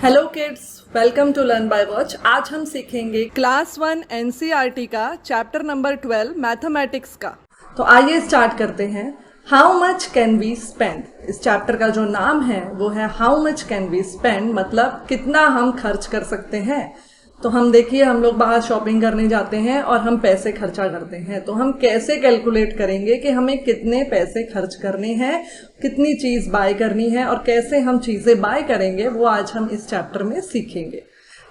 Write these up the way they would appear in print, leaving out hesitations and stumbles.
Hello kids, welcome to learn by watch. आज हम सीखेंगे क्लास 1 एनसीईआरटी का चैप्टर नंबर 12 मैथमेटिक्स का। तो आइए स्टार्ट करते हैं। How much can we spend. इस चैप्टर का जो नाम है वो है how much can we spend, मतलब कितना हम खर्च कर सकते हैं। तो हम देखिए, हम लोग बाहर शॉपिंग करने जाते हैं और हम पैसे खर्चा करते हैं। तो हम कैसे कैलकुलेट करेंगे कि हमें कितने पैसे खर्च करने हैं, कितनी चीज बाय करनी है और कैसे हम चीजें बाय करेंगे, वो आज हम इस चैप्टर में सीखेंगे।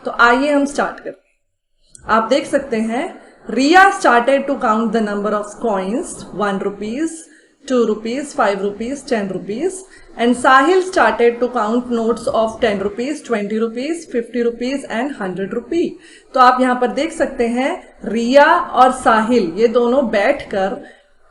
तो आइए हम स्टार्ट करते हैं। आप देख सकते हैं, Riya started to count the number of coins 1 rupees, 2 rupees, 5 rupees, 10 rupees, and Sahil started to count notes of 10 rupees, 20 rupees, 50 rupees and 100 rupee। तो आप यहाँ पर देख सकते हैं, रिया और साहिल ये दोनों बैठकर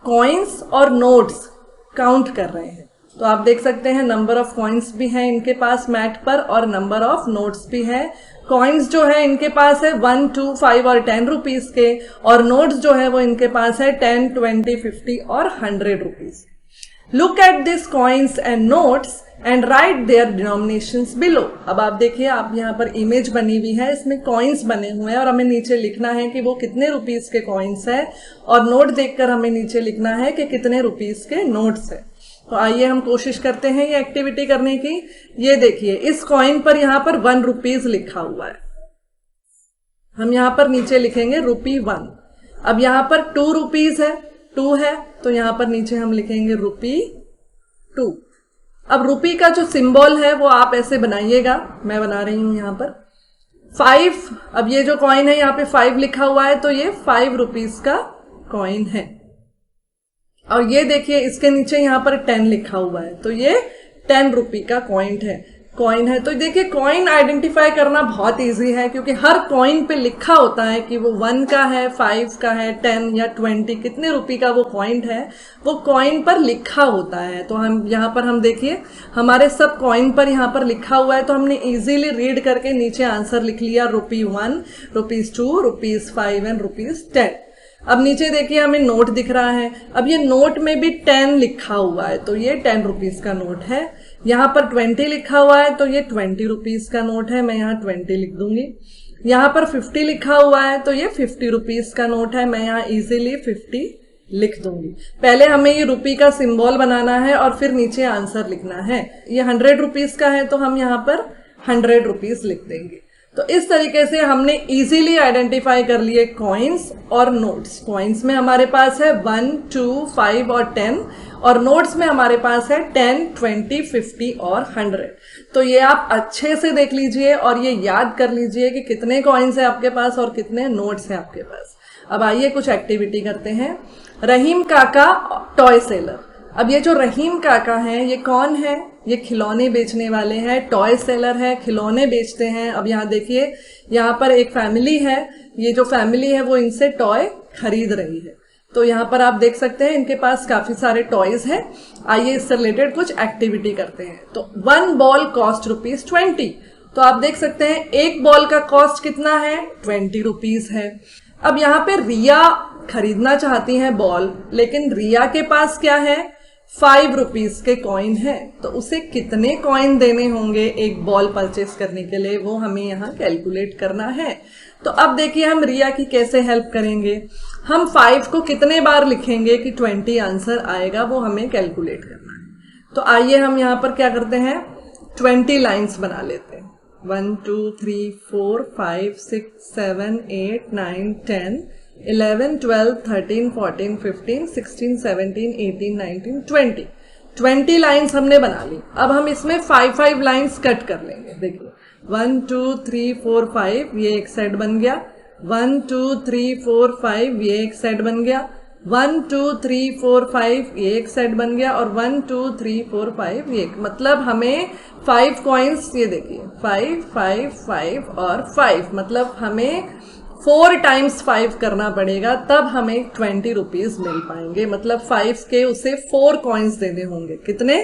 कॉइन्स और नोट्स काउंट कर रहे हैं। तो आप देख सकते हैं, नंबर ऑफ कॉइन्स भी हैं इनके पास मैट पर और नंबर ऑफ नोट्स भी हैं। कॉइन्स जो है इनके पास है 1, 2, 5 और 10 रुपीज के, और नोट्स जो है वो इनके पास है 10, 20, 50 और 100 rupees. Look at this coins and notes and write their denominations below. अब आप देखिए, आप यहाँ पर इमेज बनी हुई है, इसमें कॉइन्स बने हुए हैं और हमें नीचे लिखना है कि वो कितने रुपीज के कॉइन्स है, और नोट देखकर हमें नीचे लिखना है कि कितने रुपीज के नोट्स है। तो आइए हम कोशिश करते हैं ये एक्टिविटी करने की। ये देखिए, इस कॉइन पर यहाँ पर 1 rupees लिखा हुआ है। हम यहाँ पर नीचे लिखेंगे ₹1। अब यहाँ पर 2 rupees है, 2 है, तो यहाँ पर नीचे हम लिखेंगे ₹2। अब रुपी का जो सिंबल है वो आप ऐसे बनाइएगा, मैं बना रही हूं यहाँ पर 5। अब ये जो कॉइन है यहाँ पे 5 लिखा हुआ है, तो ये 5 rupees का कॉइन है। और ये देखिए, इसके नीचे यहाँ पर 10 लिखा हुआ है, तो ये 10 रुपी का कॉइन है। तो देखिए, कॉइन आइडेंटिफाई करना बहुत इजी है, क्योंकि हर कॉइन पे लिखा होता है कि वो 1 का है, 5 का है, 10 या 20, कितने रुपी का वो कॉइन है, वो कॉइन पर लिखा होता है। तो हम यहाँ पर हम देखिए, हमारे सब कॉइन पर यहाँ पर लिखा हुआ है, तो हमने इजीली रीड करके नीचे आंसर लिख लिया, ₹1, ₹2, ₹5 एंड ₹10। अब नीचे देखिए, हमें नोट दिख रहा है। अब ये नोट में भी 10 लिखा हुआ है, तो ये 10 रुपीज का नोट है। यहाँ पर 20 लिखा हुआ है, तो ये 20 रुपीज का नोट है, मैं यहाँ 20 लिख दूंगी। यहाँ पर 50 लिखा हुआ है, तो ये 50 रुपीज का नोट है, मैं यहाँ इजीली 50 लिख दूंगी। पहले हमें ये रुपी का सिंबल बनाना है और फिर नीचे आंसर लिखना है। ये 100 रुपीज का है, तो हम यहाँ पर 100 रुपीज लिख देंगे। तो इस तरीके से हमने इजीली आइडेंटिफाई कर लिए कॉइन्स और नोट्स। कॉइन्स में हमारे पास है 1, 2, 5 और 10, और नोट्स में हमारे पास है 10, 20, 50 और 100। तो ये आप अच्छे से देख लीजिए और ये याद कर लीजिए कि कितने कॉइन्स है आपके पास और कितने नोट्स हैं आपके पास। अब आइए कुछ एक्टिविटी करते हैं। रहीम काका टॉय सेलर। अब ये जो रहीम काका हैं, ये कौन है? ये खिलौने बेचने वाले हैं, टॉय सेलर है, खिलौने बेचते हैं। अब यहाँ देखिए, यहाँ पर एक फैमिली है, ये जो फैमिली है वो इनसे टॉय खरीद रही है। तो यहाँ पर आप देख सकते हैं, इनके पास काफी सारे टॉयज हैं। आइए इससे रिलेटेड कुछ एक्टिविटी करते हैं। तो 1 ball कॉस्ट ₹20। तो आप देख सकते हैं, एक बॉल का कॉस्ट कितना है? 20 रुपीज है। अब यहाँ पे रिया खरीदना चाहती है बॉल, लेकिन रिया के पास क्या है? 5 रुपीज के कॉइन है। तो उसे कितने कॉइन देने होंगे एक बॉल परचेस करने के लिए, वो हमें यहाँ कैलकुलेट करना है। तो अब देखिए, हम रिया की कैसे हेल्प करेंगे। हम 5 को कितने बार लिखेंगे कि 20 आंसर आएगा, वो हमें कैलकुलेट करना है। तो आइए हम यहाँ पर क्या करते हैं, 20 लाइन्स बना लेते हैं। 1, 2, 3, 4, 5, 6, 7, 8, 9, 10, 11, 12, 13, 14, 15, 16, 17, 18, 19, 20। 20 लाइन्स हमने बना ली। अब हम इसमें 5 लाइन्स कट कर लेंगे। देखिए, 1, 2, 3, 4, 5, ये एक सेट बन गया। 1, 2, 3, 4, 5, ये एक सेट बन गया। 1, 2, 3, 4, 5, ये एक सेट बन गया। और 1, 2, 3, 4, 5 ये, मतलब हमें 5 कॉइन्स, ये देखिए 5, 5, 5 और 5, मतलब हमें 4 times 5 करना पड़ेगा, तब हमें 20 रुपीज मिल पाएंगे। मतलब 5 के उसे 4 कॉइन्स देने होंगे। कितने?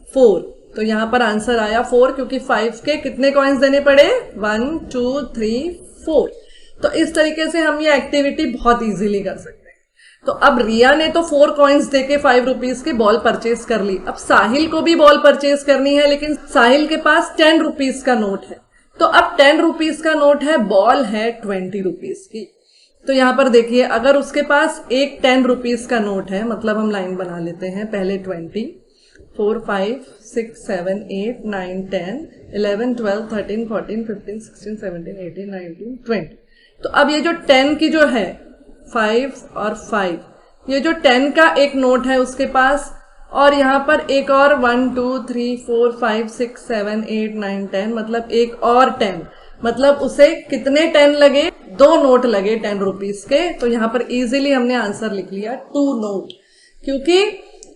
4। तो यहाँ पर आंसर आया 4, क्योंकि 5 के कितने कॉइन्स देने पड़े? 1, 2, 3, 4। तो इस तरीके से हम ये एक्टिविटी बहुत इजीली कर सकते हैं। तो अब रिया ने तो 4 कॉइन्स देके 5 रुपीज की बॉल परचेज कर ली। अब साहिल को भी बॉल परचेज करनी है, लेकिन साहिल के पास 10 रुपीज का नोट है। तो अब 10 रुपीज का नोट है, बॉल है 20 रुपीज की। तो यहां पर देखिए अगर उसके पास एक 10 रुपीज का नोट है, मतलब हम लाइन बना लेते हैं, पहले 20, 4 5 6 7 8 9 10 11 12 13 14 15 16 17 18 19 20। तो अब ये जो 10 की जो है 5 और 5, ये जो 10 का एक नोट है उसके पास, और यहाँ पर एक और 1 2 3 4 5 6 7 8 9 10, मतलब एक और 10, मतलब उसे कितने 10 लगे, 2 नोट लगे 10 रुपीज के। तो यहाँ पर इजीली हमने आंसर लिख लिया 2 नोट, क्योंकि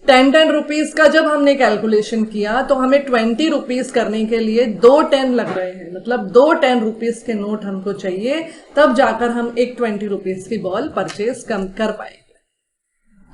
10 रुपीज का जब हमने कैलकुलेशन किया तो हमें 20 रुपीज करने के लिए 2 10 लग रहे हैं, मतलब 2 10 रुपीज के नोट हमको चाहिए, तब जाकर हम एक 20 रुपीज की बॉल परचेज कर पाएंगे।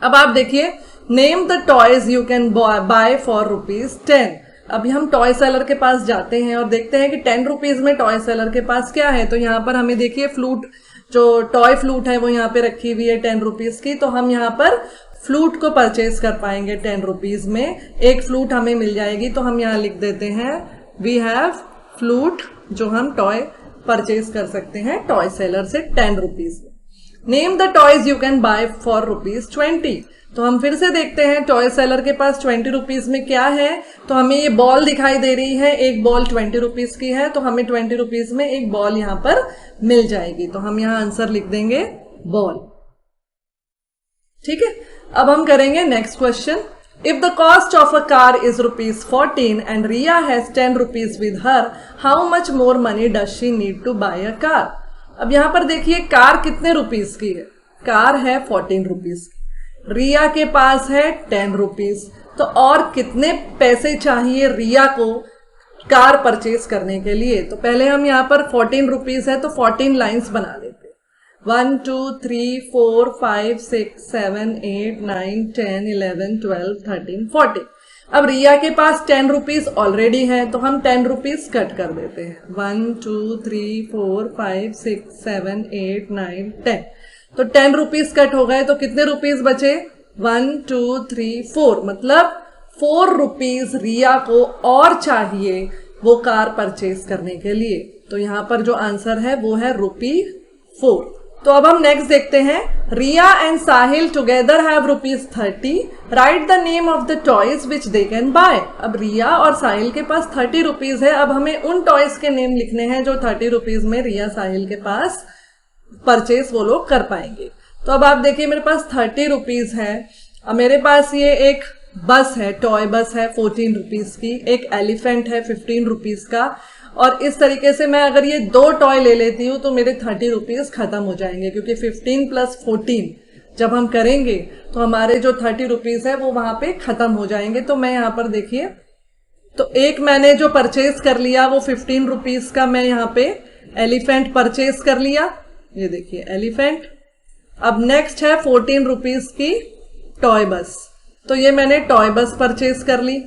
अब आप देखिए, name the toys you can buy for ₹10। अभी हम टॉय सेलर के पास जाते हैं और देखते हैं कि 10 रुपीज में टॉय सेलर के पास क्या है। तो यहाँ पर हमें देखिए फ्लूट, जो टॉय फ्लूट है वो यहाँ पे रखी हुई है 10 रुपीज की, तो हम यहाँ पर फ्लूट को परचेज कर पाएंगे 10 रुपीज में। एक फ्लूट हमें मिल जाएगी, तो हम यहाँ लिख देते हैं वी हैव फ्लूट, जो हम टॉय परचेज कर सकते हैं टॉय सेलर से 10 रुपीज में। Name the toys you can buy for ₹20। तो हम फिर से देखते हैं टॉय सेलर के पास 20 रुपीज में क्या है। तो हमें ये बॉल दिखाई दे रही है, एक बॉल 20 रुपीज की है, तो हमें 20 रुपीज में एक बॉल यहाँ पर मिल जाएगी। तो हम यहाँ आंसर लिख देंगे बॉल। ठीक है, अब हम करेंगे next question. If the cost of a car is ₹14 and Riya has 10 rupees with her, how much more money does she need to buy a car. अब यहां पर देखिए कार कितने रुपीज की है, कार है 14 रुपीज की, रिया के पास है 10 रुपीज, तो और कितने पैसे चाहिए रिया को कार परचेज करने के लिए। तो पहले हम यहाँ पर 14 रुपीज है तो 14 लाइंस बना लेते हैं। 1 2 3 4 5 6 7 8 9 10 11 12 13 14। अब रिया के पास 10 रुपीज ऑलरेडी है, तो हम 10 रुपीज कट कर देते हैं। 1 2 3 4 5 6 7 8 9 10। तो 10 रुपीज कट हो गए, तो कितने रुपीज बचे, 1 2 3 4, मतलब 4 रुपीज रिया को और चाहिए वो कार परचेज करने के लिए। तो यहाँ पर जो आंसर है वो है ₹4। तो अब हम नेक्स्ट देखते हैं। Riya and Sahil together have ₹30। Write the name of the toys which they can buy. अब रिया और साहिल के पास 30 रुपीज है, अब हमें उन टॉयज के नेम लिखने हैं जो 30 रुपीज में रिया साहिल के पास परचेज वो लोग कर पाएंगे। तो अब आप देखिए मेरे पास 30 रुपीज है, अब मेरे पास ये एक बस है, टॉय बस है 14 रुपीज की, एक एलिफेंट है 15 रुपीज का, और इस तरीके से मैं अगर ये 2 टॉय ले लेती हूँ तो मेरे 30 रुपीज खत्म हो जाएंगे, क्योंकि 15 + 14 जब हम करेंगे तो हमारे जो 30 रुपीज है वो वहां पे खत्म हो जाएंगे। तो मैं यहाँ पर देखिए, तो एक मैंने जो परचेज कर लिया वो 15 रुपीज का, मैं यहाँ पे एलिफेंट परचेज कर लिया, ये देखिए एलिफेंट। अब नेक्स्ट है 14 रुपीज की टॉय बस, तो ये मैंने टॉय बस परचेज कर ली।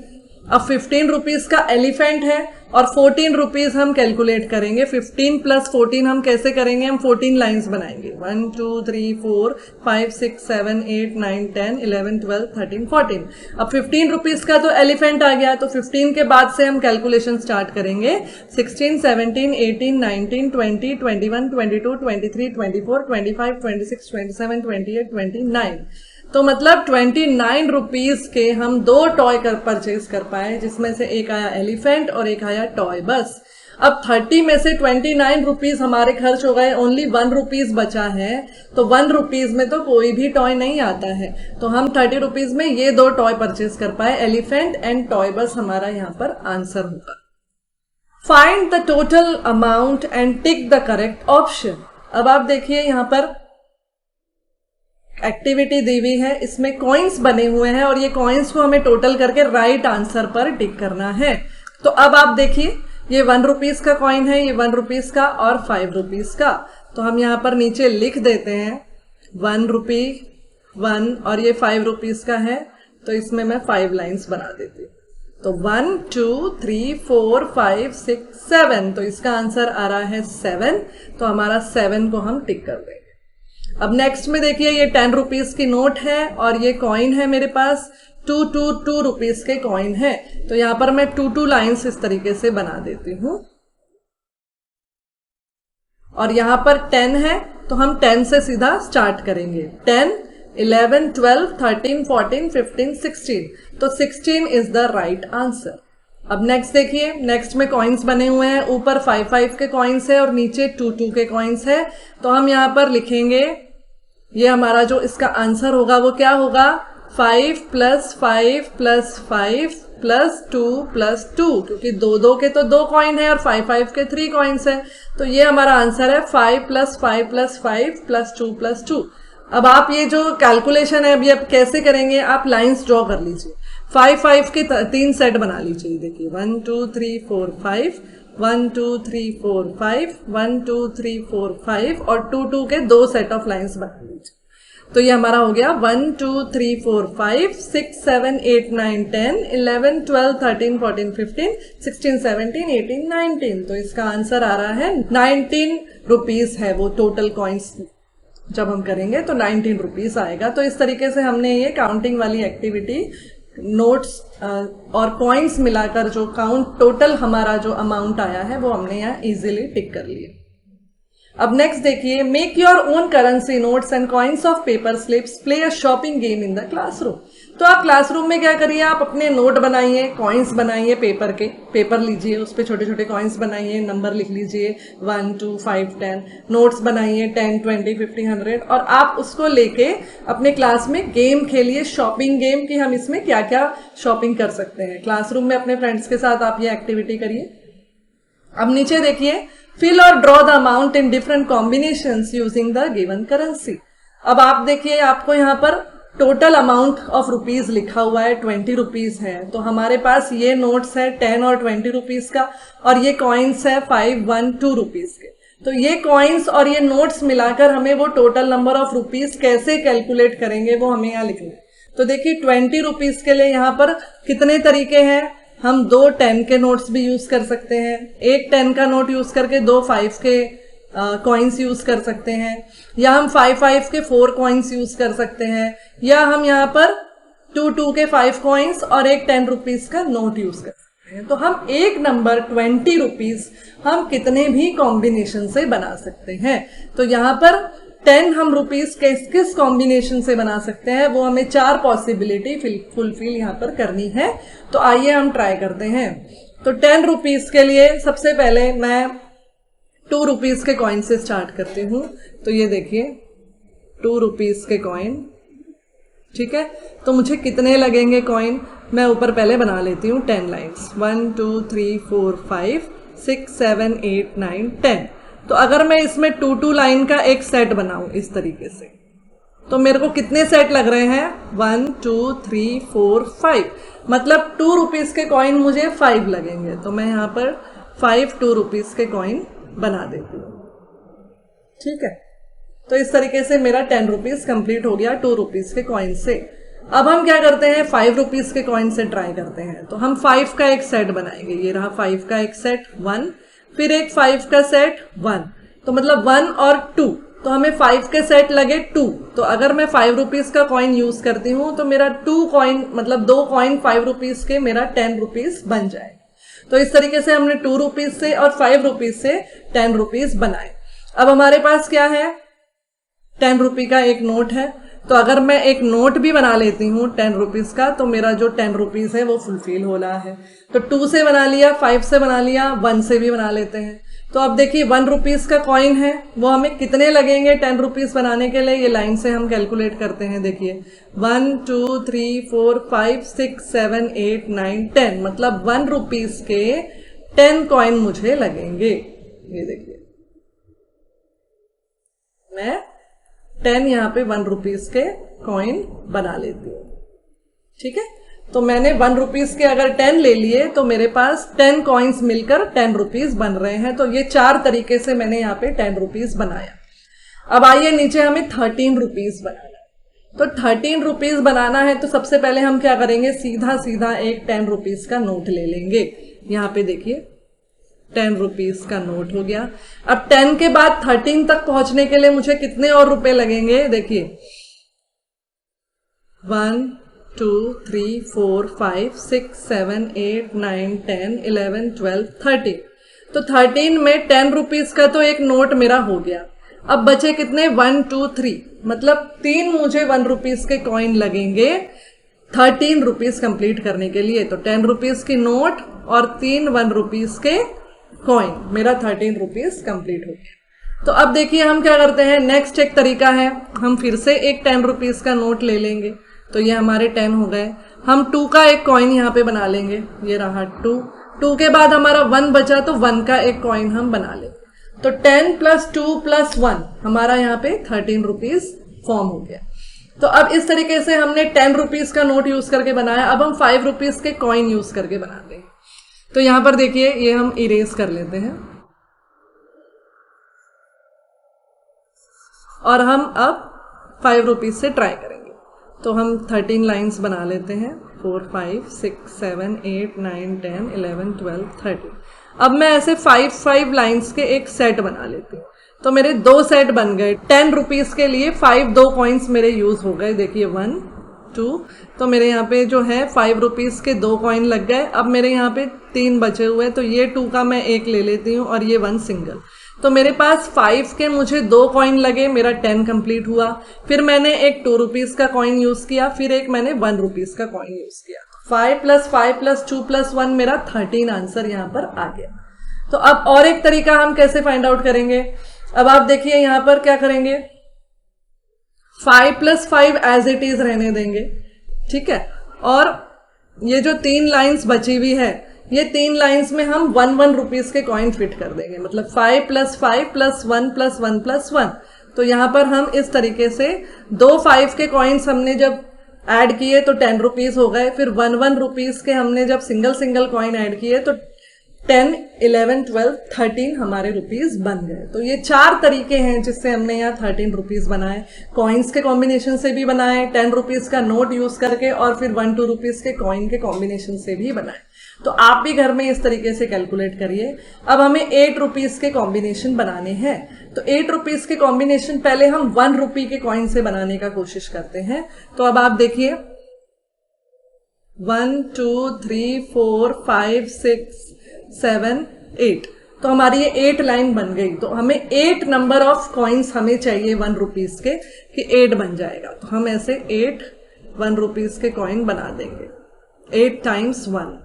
अब 15 रुपीज का एलिफेंट है और 14 रुपीज हम कैलकुलेट करेंगे। 15 + 14 हम कैसे करेंगे, हम 14 लाइंस बनाएंगे। 1 2 3 4 5 6 7 8 9 10 11 12 13 14। अब 15 रुपीज का तो एलिफेंट आ गया, तो 15 के बाद से हम कैलकुलेशन स्टार्ट करेंगे। 16 17 18 19 20 21 22 23 24 25 26 27 28 29। तो मतलब 29 रुपीज के हम 2 टॉय परचेज कर पाए, जिसमें से एक आया एलिफेंट और एक आया टॉय बस। अब 30 में से 29 रुपीज हमारे खर्च हो गए, ओनली 1 रुपीज बचा है, तो 1 रुपीज में तो कोई भी टॉय नहीं आता है, तो हम 30 रुपीज में ये 2 टॉय परचेज कर पाए, एलिफेंट एंड टॉय बस हमारा यहाँ पर आंसर होगा। Find the total amount and tick the correct option. अब आप देखिए यहाँ पर एक्टिविटी दी हुई है, इसमें कॉइन्स बने हुए हैं और ये कॉइन्स को हमें टोटल करके राइट आंसर पर टिक करना है। तो अब आप देखिए ये 1 रुपीज का कॉइन है, ये 1 रुपीज का और 5 रुपीज का, तो हम यहाँ पर नीचे लिख देते हैं 1 रुपी 1 और ये 5 रुपीज का है, तो इसमें मैं 5 लाइन्स बना देती हूँ। तो 1 2 3 4 5 6 7, तो इसका आंसर आ रहा है 7, तो हमारा 7 को हम टिक कर देंगे। अब नेक्स्ट में देखिए ये 10 रुपीज की नोट है और ये कॉइन है मेरे पास 2 रुपीज के कॉइन है, तो यहाँ पर मैं 2 लाइन्स इस तरीके से बना देती हूँ। और यहाँ पर 10 है तो हम 10 से सीधा स्टार्ट करेंगे। 10, 11, 12, 13, 14, 15, 16, तो 16 इज द राइट आंसर। अब नेक्स्ट देखिए, नेक्स्ट में कॉइन्स बने हुए हैं, ऊपर 5 के कॉइन्स है और नीचे 2 के कॉइन्स है। तो हम यहाँ पर लिखेंगे, ये हमारा जो इसका आंसर होगा वो क्या होगा, 5 + 5 + 5 + 2 + 2, क्योंकि 2 के तो 2 कॉइन है और 5 के 3 कॉइन्स है। तो ये हमारा आंसर है 5 + 5 + 5 + 2 + 2। अब आप ये जो कैलकुलेशन है अभी अब कैसे करेंगे, आप लाइंस ड्रॉ कर लीजिए। 5 के 3 सेट बना लीजिए। देखिए 1 2 3 4 5, 1 2 3 4 5, 1 2 3 4 5 और 2 के 2 सेट ऑफ लाइंस बना लीजिए। तो ये हमारा हो गया 1 2 3 4 5 6 7 8 9 10 11 12 13 14 15 16 17 18 19। तो इसका आंसर आ रहा है 19 रुपीज है वो टोटल कॉइन्स। जब हम करेंगे तो 19 रुपीज आएगा। तो इस तरीके से हमने ये काउंटिंग वाली एक्टिविटी, नोट्स और कॉइन्स मिलाकर जो काउंट टोटल हमारा जो अमाउंट आया है वो हमने यहाँ इजीली टिक कर लिया। अब नेक्स्ट देखिए, make your own currency notes and coins of paper slips, play a shopping game in the classroom. तो आप क्लासरूम में क्या करिए, आप अपने नोट बनाइए, कॉइन्स बनाइए, पेपर लीजिए, उस पर छोटे छोटे कॉइन्स बनाइए, नंबर लिख लीजिए 1 2 5 10, नोट्स बनाइए 10 20 50 100 और आप उसको लेके अपने क्लास में गेम खेलिए, शॉपिंग गेम की हम इसमें क्या क्या शॉपिंग कर सकते हैं। क्लासरूम में अपने फ्रेंड्स के साथ आप ये एक्टिविटी करिए। अब नीचे देखिए, fill or draw the amount in different combinations using the given currency। अब आप देखिए, आपको यहाँ पर टोटल अमाउंट ऑफ रुपीज लिखा हुआ है 20 रुपीज है। तो हमारे पास ये नोट्स है 10 और 20 रुपीज का और ये कॉइन्स है 5 1 2 रुपीज के। तो ये कॉइन्स और ये नोट्स मिलाकर हमें वो टोटल नंबर ऑफ रुपीज कैसे कैलकुलेट करेंगे वो हमें यहाँ लिखना है। तो देखिए 20 रुपीज के लिए यहाँ पर कितने तरीके हैं, हम 2 10 के नोट्स भी यूज कर सकते हैं, एक 10 का नोट यूज करके 2 5 के कॉइन्स यूज कर सकते हैं, या हम 5 के 4 कॉइन्स यूज कर सकते हैं, या हम यहाँ पर 2 के 5 कॉइन्स और एक 10 रुपीज का नोट यूज कर सकते हैं। तो हम एक नंबर 20 रुपीज हम कितने भी कॉम्बिनेशन से बना सकते हैं। तो यहाँ पर 10 हम रुपीज किस कॉम्बिनेशन से बना सकते हैं वो हमें 4 पॉसिबिलिटी फुलफिल यहाँ पर करनी है। तो आइए हम ट्राई करते हैं। तो 10 रुपीज के लिए सबसे पहले मैं 2 रुपीज के कॉइन से स्टार्ट करती हूँ। तो ये देखिए 2 रुपीज के कॉइन, ठीक है। तो मुझे कितने लगेंगे कॉइन, मैं ऊपर पहले बना लेती हूँ 10 लाइन्स, 1 2 3 4 5 6 7 8 9 10। तो अगर मैं इसमें 2 लाइन का एक सेट बनाऊं इस तरीके से, तो मेरे को कितने सेट लग रहे हैं, 1 2 3 4 5, मतलब 2 रुपीज के कॉइन मुझे 5 लगेंगे। तो मैं यहाँ पर 5 2 रुपीज के कॉइन बना देती हूँ, ठीक है। तो इस तरीके से मेरा 10 रुपीज कंप्लीट हो गया 2 रुपीज के कॉइन से। अब हम क्या करते हैं, 5 रुपीज के कॉइन से ट्राई करते हैं। तो हम 5 का एक सेट बनाएंगे, ये रहा 5 का एक सेट 1, फिर एक 5 का सेट 1, तो मतलब 1 और 2, तो हमें 5 के सेट लगे 2। तो अगर मैं 5 रुपीज का कॉइन यूज करती हूँ तो मेरा 2 कॉइन मतलब 2 कॉइन 5 रुपीज के मेरा 10 रुपीज बन जाए। तो इस तरीके से हमने 2 रुपीज से और 5 रुपीज से 10 रुपीज बनाए। अब हमारे पास क्या है, 10 रुपये का एक नोट है। तो अगर मैं एक नोट भी बना लेती हूँ 10 रुपीज का, तो मेरा जो 10 रुपीज है वो फुलफिल हो रहा है। तो 2 से बना लिया, 5 से बना लिया, 1 से भी बना लेते हैं। तो अब देखिए 1 रुपीज का कॉइन है, वो हमें कितने लगेंगे 10 रुपीज बनाने के लिए, ये लाइन से हम कैलकुलेट करते हैं। देखिए 1 2 3 4 5 6 7 8 9 10, मतलब 1 रुपीज के 10 कॉइन मुझे लगेंगे। ये देखिए मैं 10 यहाँ पे 1 रुपीज के कॉइन बना लेती हूँ, ठीक है। तो मैंने 1 रुपीज के अगर 10 ले लिए तो मेरे पास 10 कॉइन्स मिलकर 10 रुपीज बन रहे हैं। तो ये 4 तरीके से मैंने यहाँ पे 10 रुपीज बनाया। अब आइए नीचे हमें 13 रुपीज बनाना है। तो 13 रुपीज बनाना है तो सबसे पहले हम क्या करेंगे, सीधा सीधा एक 10 रुपीज का नोट ले लेंगे। यहाँ पे देखिए 10 रुपीज का नोट हो गया। अब 10 के बाद 13 तक पहुंचने के लिए मुझे कितने और रुपए लगेंगे, देखिए 1 2 3 4 5 6 7 8 9 10 11 12 13। तो 13 में 10 रुपीज का तो एक नोट मेरा हो गया। अब बचे कितने, 1 2 3, मतलब 3 मुझे 1 रुपीज के कॉइन लगेंगे 13 रुपीज कंप्लीट करने के लिए। तो 10 रुपीज की नोट और 3 1 रुपीज के कॉइन, मेरा 13 रुपीज कंप्लीट हो गया। तो अब देखिए हम क्या करते हैं, नेक्स्ट एक तरीका है, हम फिर से एक 10 रुपीज का नोट ले लेंगे। तो ये हमारे 10 हो गए। हम 2 का एक कॉइन यहाँ पे बना लेंगे, ये रहा 2 के बाद हमारा 1 बचा, तो 1 का एक कॉइन हम बना लेंगे। तो 10 + 2 + 1 हमारा यहाँ पे 13 रुपीज फॉर्म हो गया। तो अब इस तरीके से हमने 10 रुपीज का नोट यूज करके बनाया। अब हम 5 रुपीज के कॉइन यूज करके बनाते हैं। तो यहां पर देखिए ये हम इरेज कर लेते हैं और हम अब 5 रुपीज से ट्राई करेंगे। तो हम 13 लाइंस बना लेते हैं, 4 5 6 7 8 9 10 11 12 13। अब मैं ऐसे 5 लाइंस के एक सेट बना लेती हूँ। तो मेरे 2 सेट बन गए। 10 रुपीज के लिए 2 कॉइन्स मेरे यूज हो गए। देखिए 1 2, तो मेरे यहाँ पे जो है 5 रुपीज के 2 कॉइन लग गए। अब मेरे यहाँ पे 3 बचे हुए, तो ये 2 का मैं एक ले लेती हूँ और ये 1 सिंगल। तो मेरे पास 5 के मुझे 2 कॉइन लगे, मेरा 10 कंप्लीट हुआ। फिर मैंने एक 2 रुपीज का कॉइन यूज किया, फिर एक मैंने 1 रुपीज का कॉइन यूज किया। 5 + 5 + 2 + 1 मेरा 13 आंसर यहाँ पर आ गया। तो अब और एक तरीका हम कैसे फाइंड आउट करेंगे। अब आप देखिए यहाँ पर क्या करेंगे, 5 + 5 एज इट इज रहने देंगे, ठीक है। और ये जो 3 लाइंस बची हुई है, ये 3 लाइंस में हम 1 1 रुपीज के कॉइन फिट कर देंगे, मतलब 5 + 5 + 1 + 1 + 1। तो यहां पर हम इस तरीके से 2 5 के कॉइन्स हमने जब ऐड किए तो 10 रुपीज हो गए। फिर 1 1 रुपीज के हमने जब सिंगल सिंगल कॉइन ऐड किए तो 10 11 12 13 हमारे रुपीज बन गए। तो ये 4 तरीके हैं जिससे हमने यहाँ 13 रुपीज बनाए। कॉइन्स के कॉम्बिनेशन से भी बनाए, 10 रुपीज का नोट यूज करके, और फिर 1 2 रुपीज के कॉइन के कॉम्बिनेशन से भी बनाए। तो आप भी घर में इस तरीके से कैलकुलेट करिए। अब हमें 8 रुपीज के कॉम्बिनेशन बनाने हैं। तो 8 रुपीज के कॉम्बिनेशन पहले हम 1 रुपी के कॉइन से बनाने का कोशिश करते हैं। तो अब आप देखिए 1 2 3 4 5 6 7 8, तो हमारी ये 8 लाइन बन गई। तो हमें 8 नंबर ऑफ कॉइन्स हमें चाहिए 1 रुपीज के, कि 8 बन जाएगा। तो हम ऐसे 8 1 रुपीज के कॉइन बना देंगे, 8 × 1।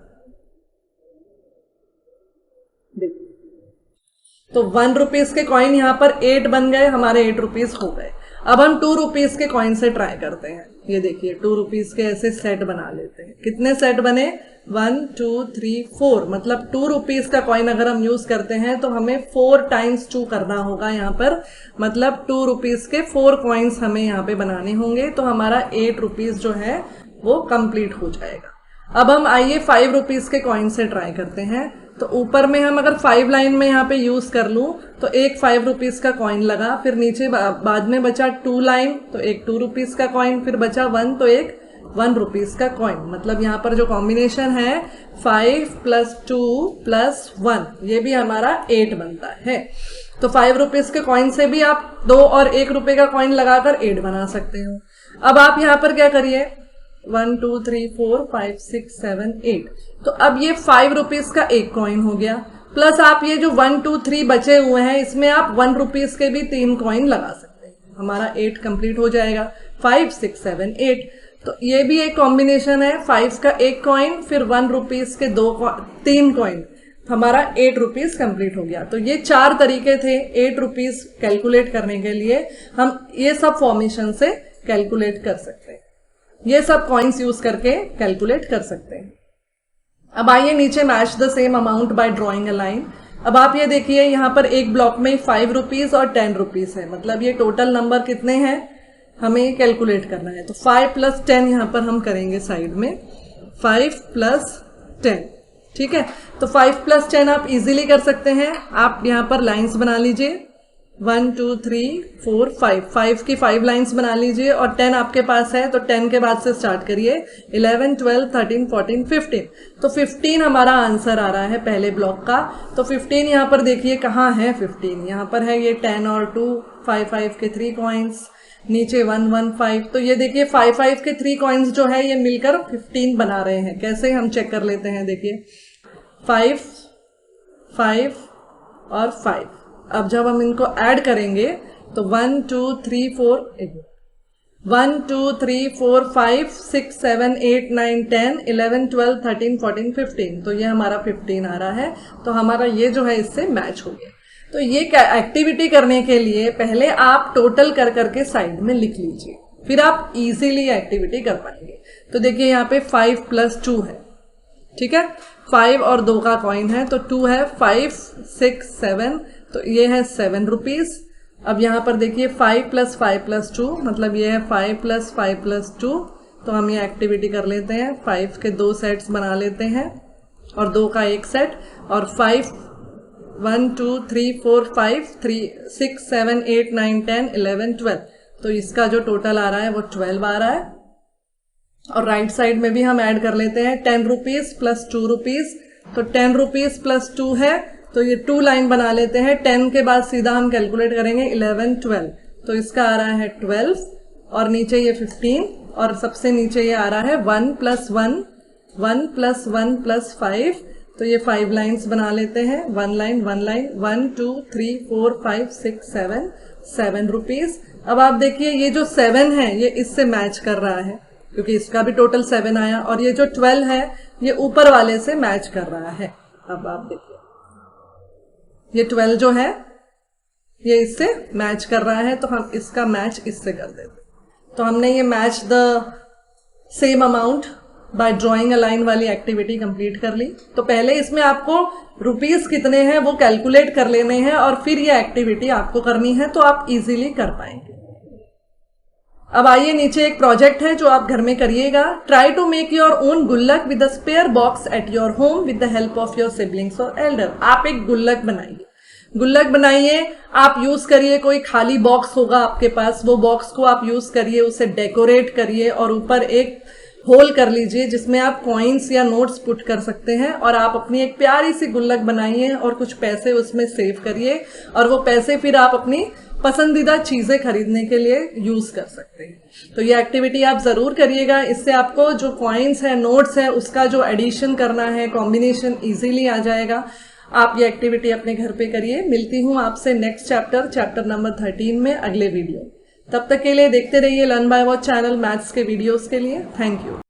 तो 1 रुपीज के कॉइन यहां पर 8 बन गए, हमारे 8 रुपीज हो गए। अब हम 2 रुपीज के कॉइन से ट्राई करते हैं। ये देखिए 2 रुपीज के ऐसे सेट बना लेते हैं। कितने सेट बने, 1 2 3 4, मतलब 2 रुपीज का कॉइन अगर हम यूज करते हैं तो हमें 4 × 2 करना होगा यहाँ पर, मतलब 2 रुपीज के 4 कॉइन्स हमें यहाँ पे बनाने होंगे। तो हमारा 8 रुपीज जो है वो कंप्लीट हो जाएगा। अब हम आइए 5 रुपीज के कॉइन से ट्राई करते हैं। तो ऊपर में हम अगर 5 लाइन में यहाँ पे यूज कर लूं तो एक 5 रुपीज का कॉइन लगा, फिर नीचे बाद में बचा 2 लाइन तो एक 2 रुपीज का कॉइन, फिर बचा 1 तो एक 1 रुपीज का कॉइन। मतलब यहाँ पर जो कॉम्बिनेशन है 5 + 2 + 1, ये भी हमारा 8 बनता है। तो 5 रुपीज के कॉइन से भी आप 2 और 1 रुपए का कॉइन लगाकर 8 बना सकते हो। अब आप यहाँ पर क्या करिए, 1 2 3 4 5 6 7 8, तो अब ये 5 रुपीज का एक कॉइन हो गया, प्लस आप ये जो 1 2 3 बचे हुए हैं इसमें आप 1 रुपीज के भी 3 कॉइन लगा सकते हैं। हमारा 8 कंप्लीट हो जाएगा, 5 6 7 8। तो ये भी एक कॉम्बिनेशन है, 5 का एक कॉइन फिर 1 रुपीज के 3 कॉइन, हमारा 8 रुपीज कंप्लीट हो गया। तो ये 4 तरीके थे 8 रुपीज कैलकुलेट करने के लिए। हम ये सब फॉर्मेशन से कैलकुलेट कर सकते हैं, ये सब कॉइन्स यूज करके कैलकुलेट कर सकते हैं। अब आइए नीचे match the same amount by drawing a line. अब आप ये देखिए यहाँ पर एक ब्लॉक में 5 रुपीज और 10 रुपीज है, मतलब ये टोटल नंबर कितने हैं हमें कैलकुलेट करना है। तो 5 + 10 यहाँ पर हम करेंगे साइड में, 5 + 10, ठीक है। तो 5 + 10 आप इजीली कर सकते हैं। आप यहाँ पर लाइंस बना लीजिए, 1 2 3 4 5, 5 की 5 लाइंस बना लीजिए और 10 आपके पास है तो 10 के बाद से स्टार्ट करिए, 11 12 13 14 15। तो 15 हमारा आंसर आ रहा है पहले ब्लॉक का। तो 15 यहाँ पर देखिए कहाँ है, 15 यहाँ पर है, ये 10 और 2 5 5 के 3 कॉइन्स, नीचे 1 1 5। तो ये देखिए 5 5 के 3 कॉइन्स जो है ये मिलकर 15 बना रहे हैं। कैसे हम चेक कर लेते हैं, देखिए 5 5 और 5। अब जब हम इनको ऐड करेंगे तो 1 2 3 4 1 2 3 4 5 6 7 8 9 10 11 12 13 14 15, तो ये हमारा 15 आ रहा है। तो हमारा ये जो है इससे मैच हो गया। तो ये एक्टिविटी करने के लिए पहले आप टोटल कर करके साइड में लिख लीजिए, फिर आप इजीली एक्टिविटी कर पाएंगे। तो देखिए यहाँ पे 5 + 2 है, ठीक है, 5 और 2 का कॉइन है तो 2 है, 5 6 7, तो ये है 7 रुपीज। अब यहाँ पर देखिए 5 + 5 + 2 मतलब ये है 5 + 5 + 2, तो हम ये एक्टिविटी कर लेते हैं। 5 के 2 सेट्स बना लेते हैं और 2 का 1 सेट, और 5 1 2 3 4 5 3 6 7 8 9 10 11 12, तो इसका जो टोटल आ रहा है वो 12 आ रहा है। और राइट साइड में भी हम ऐड कर लेते हैं 10 रुपीज + 2 रुपीज, तो 10 रुपीज + 2 है, तो ये 2 लाइन बना लेते हैं। 10 के बाद सीधा हम कैलकुलेट करेंगे 11 12, तो इसका आ रहा है 12, और नीचे ये 15, और सबसे नीचे ये आ रहा है 1 + 1 1 + 1 + 5, तो ये 5 लाइन्स बना लेते हैं। 1 लाइन 1 लाइन 1 2 3 4 5 6 7 7 रुपीज। अब आप देखिए ये जो 7 है ये इससे मैच कर रहा है क्योंकि इसका भी टोटल 7 आया, और ये जो 12 है ये ऊपर वाले से मैच कर रहा है। अब आप देखिए ये 12 जो है ये इससे मैच कर रहा है, तो हम इसका मैच इससे कर देते। तो हमने ये match the same amount by drawing a line वाली एक्टिविटी कंप्लीट कर ली। तो पहले इसमें आपको रुपीस कितने हैं वो कैलकुलेट कर लेने हैं और फिर ये एक्टिविटी आपको करनी है, तो आप इजीली कर पाएंगे। अब आइए नीचे एक प्रोजेक्ट है जो आप घर में करिएगा। Try to make your own गुल्लक with a spare box at your home with the help of your siblings और एल्डर। आप एक गुल्लक बनाइए, गुल्लक बनाइए, आप यूज करिए, कोई खाली बॉक्स होगा आपके पास, वो बॉक्स को आप यूज करिए, उसे डेकोरेट करिए और ऊपर एक होल कर लीजिए जिसमें आप कॉइन्स या नोट्स पुट कर सकते हैं, और आप अपनी एक प्यारी सी गुल्लक बनाइए और कुछ पैसे उसमें सेव करिए, और वो पैसे फिर आप अपनी पसंदीदा चीजें खरीदने के लिए यूज कर सकते हैं। तो ये एक्टिविटी आप जरूर करिएगा, इससे आपको जो कॉइन्स है, नोट्स है, उसका जो एडिशन करना है, कॉम्बिनेशन इजीली आ जाएगा। आप ये एक्टिविटी अपने घर पे करिए। मिलती हूँ आपसे नेक्स्ट चैप्टर नंबर 13 में अगले वीडियो। तब तक के लिए देखते रहिए learn by watch channel maths के वीडियोस के लिए। Thank you.